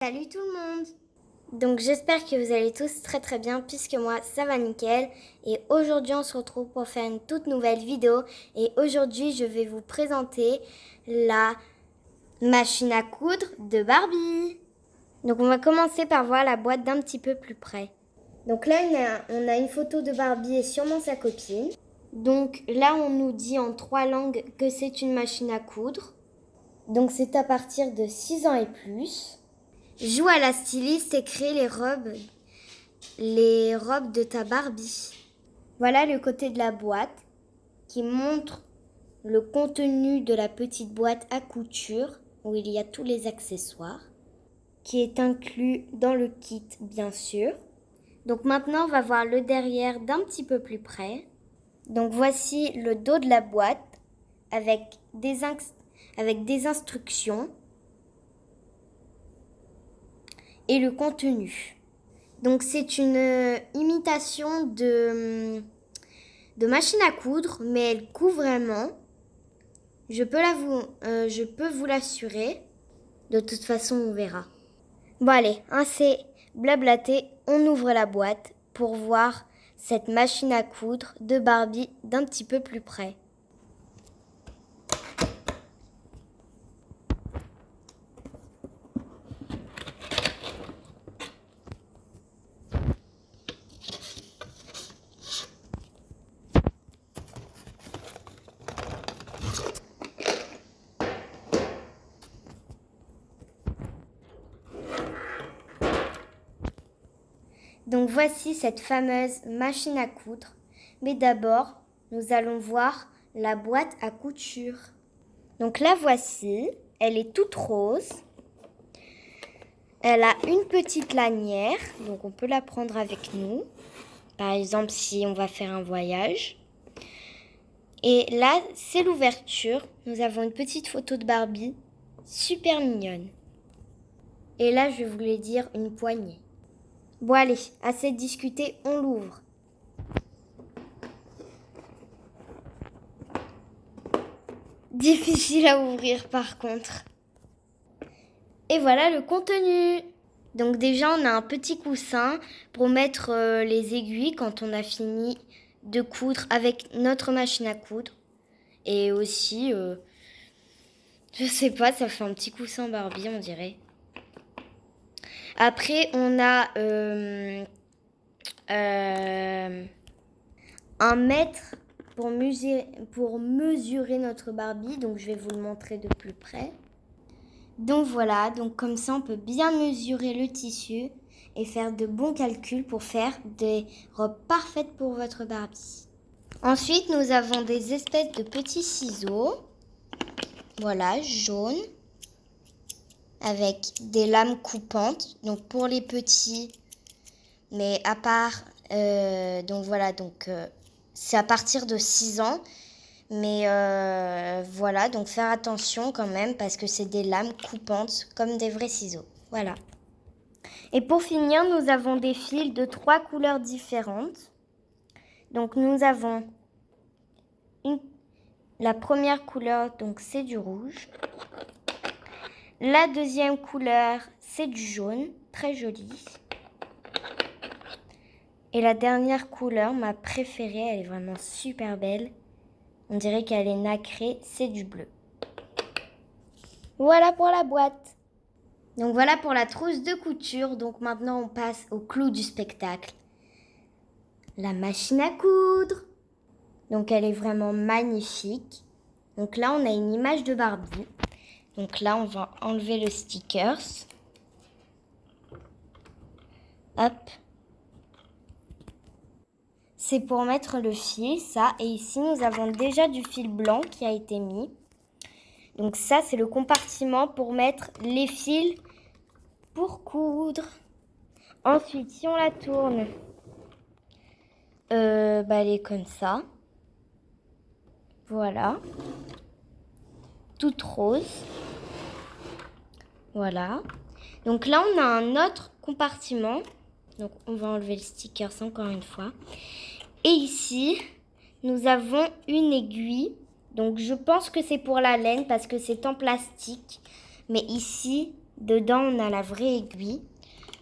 Salut tout le monde! Donc j'espère que vous allez tous très bien puisque moi ça va nickel et aujourd'hui on se retrouve pour faire une toute nouvelle vidéo et aujourd'hui je vais vous présenter la machine à coudre de Barbie. Donc on va commencer par voir la boîte d'un petit peu plus près. Donc là on a une photo de Barbie et sûrement sa copine. Donc là on nous dit en 3 langues que c'est une machine à coudre. Donc c'est à partir de 6 ans et plus. Joue à la styliste et crée les robes de ta Barbie. Voilà le côté de la boîte qui montre le contenu de la petite boîte à couture où il y a tous les accessoires qui est inclus dans le kit bien sûr. Donc maintenant on va voir le derrière d'un petit peu plus près. Donc voici le dos de la boîte avec des instructions et le contenu. Donc c'est une imitation de machine à coudre, mais elle coud vraiment. Je peux vous l'assurer. De toute façon, on verra. Bon allez, assez blablaté, on ouvre la boîte pour voir cette machine à coudre de Barbie d'un petit peu plus près. Donc voici cette fameuse machine à coudre. Mais d'abord, nous allons voir la boîte à couture. Donc la voici, elle est toute rose. Elle a une petite lanière, donc on peut la prendre avec nous. Par exemple, si on va faire un voyage. Et là, c'est l'ouverture. Nous avons une petite photo de Barbie, super mignonne. Et là, je voulais dire une poignée. Bon allez, assez discuté, on l'ouvre. Difficile à ouvrir par contre. Et voilà le contenu. Donc déjà, on a un petit coussin pour mettre les aiguilles quand on a fini de coudre avec notre machine à coudre. Et aussi, je sais pas, ça fait un petit coussin Barbie, on dirait. Après, on a un mètre pour mesurer notre Barbie. Donc, je vais vous le montrer de plus près. Donc voilà, donc comme ça, on peut bien mesurer le tissu et faire de bons calculs pour faire des robes parfaites pour votre Barbie. Ensuite, nous avons des espèces de petits ciseaux. Voilà, jaunes. Avec des lames coupantes, donc pour les petits, mais à part, donc voilà, c'est à partir de 6 ans, mais voilà, donc faire attention quand même parce que c'est des lames coupantes comme des vrais ciseaux, voilà. Et pour finir, nous avons des fils de 3 couleurs différentes, donc nous avons la première couleur, donc c'est du rouge. La deuxième couleur, c'est du jaune, très joli. Et la dernière couleur, ma préférée, elle est vraiment super belle. On dirait qu'elle est nacrée, c'est du bleu. Voilà pour la boîte. Donc voilà pour la trousse de couture. Donc maintenant, on passe au clou du spectacle. La machine à coudre. Donc elle est vraiment magnifique. Donc là, on a une image de Barbie. Donc là, on va enlever le stickers. Hop. C'est pour mettre le fil, ça. Et ici, nous avons déjà du fil blanc qui a été mis. Donc ça, c'est le compartiment pour mettre les fils pour coudre. Ensuite, si on la tourne, elle est comme ça. Voilà. Toute rose. Voilà. Donc là, on a un autre compartiment. Donc on va enlever le sticker encore une fois. Et ici, nous avons une aiguille. Donc je pense que c'est pour la laine parce que c'est en plastique. Mais ici, Dedans, on a la vraie aiguille.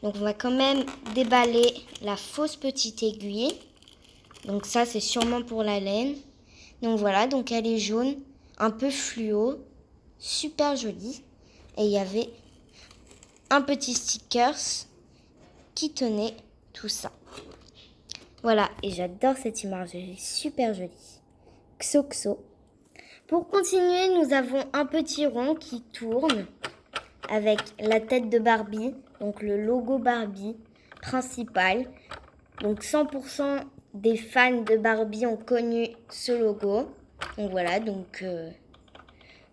Donc, on va quand même déballer la fausse petite aiguille. Donc, ça, c'est sûrement pour la laine. Donc, voilà. Donc, elle est jaune, un peu fluo. Super jolie. Et il y avait un petit stickers qui tenait tout ça. Voilà. Et j'adore cette image. Elle est super jolie. XOXO. Pour continuer, nous avons un petit rond qui tourne avec la tête de Barbie, donc le logo Barbie principal. Donc 100% des fans de Barbie ont connu ce logo. Donc voilà,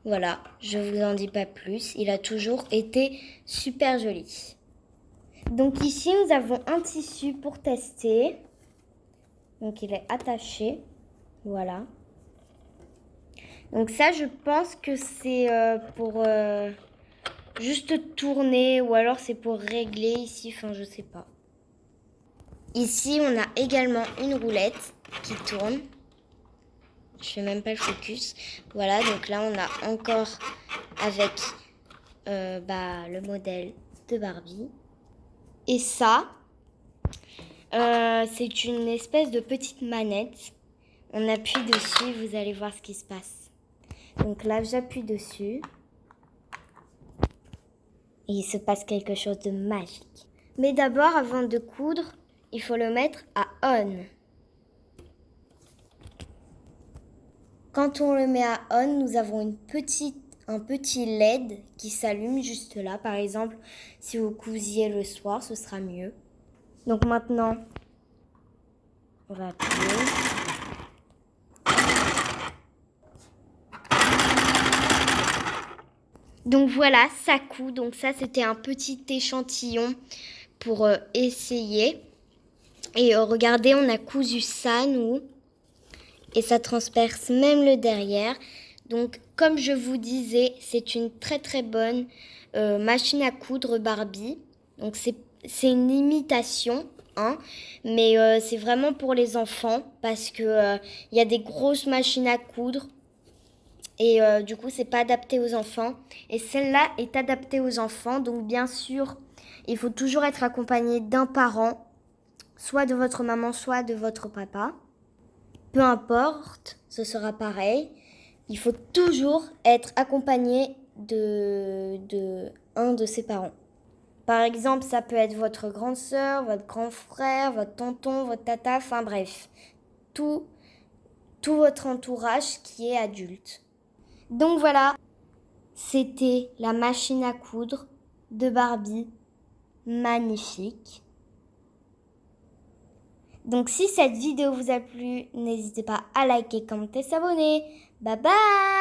voilà, je vous en dis pas plus. Il a toujours été super joli. Donc ici, nous avons un tissu pour tester. Donc il est attaché, voilà. Donc ça, je pense que c'est pour juste tourner ou alors c'est pour régler ici, enfin je sais pas. Ici, on a également une roulette qui tourne. Je fais même pas le focus. Voilà, donc là, on a encore avec le modèle de Barbie. Et ça, c'est une espèce de petite manette. On appuie dessus, vous allez voir ce qui se passe. Donc là, j'appuie dessus. Et il se passe quelque chose de magique. Mais d'abord, avant de coudre, il faut le mettre à on. Quand on le met à on, nous avons un petit LED qui s'allume juste là. Par exemple, si vous cousiez le soir, ce sera mieux. Donc maintenant, on va appuyer. Donc voilà, ça coud. Donc ça, c'était un petit échantillon pour essayer. Et regardez, on a cousu ça, nous. Et ça transperce même le derrière. Donc, comme je vous disais, c'est une très très bonne machine à coudre Barbie. Donc, c'est une imitation, hein, mais c'est vraiment pour les enfants parce que y a des grosses machines à coudre. Et du coup, c'est pas adapté aux enfants. Et celle-là est adaptée aux enfants. Donc, bien sûr, il faut toujours être accompagné d'un parent, soit de votre maman, soit de votre papa. Peu importe, ce sera pareil. Il faut toujours être accompagné de un de ses parents. Par exemple, ça peut être votre grande sœur, votre grand frère, votre tonton, votre tata, enfin bref, tout votre entourage qui est adulte. Donc voilà, c'était la machine à coudre de Barbie, magnifique. Donc si cette vidéo vous a plu, n'hésitez pas à liker, commenter, s'abonner. Bye bye!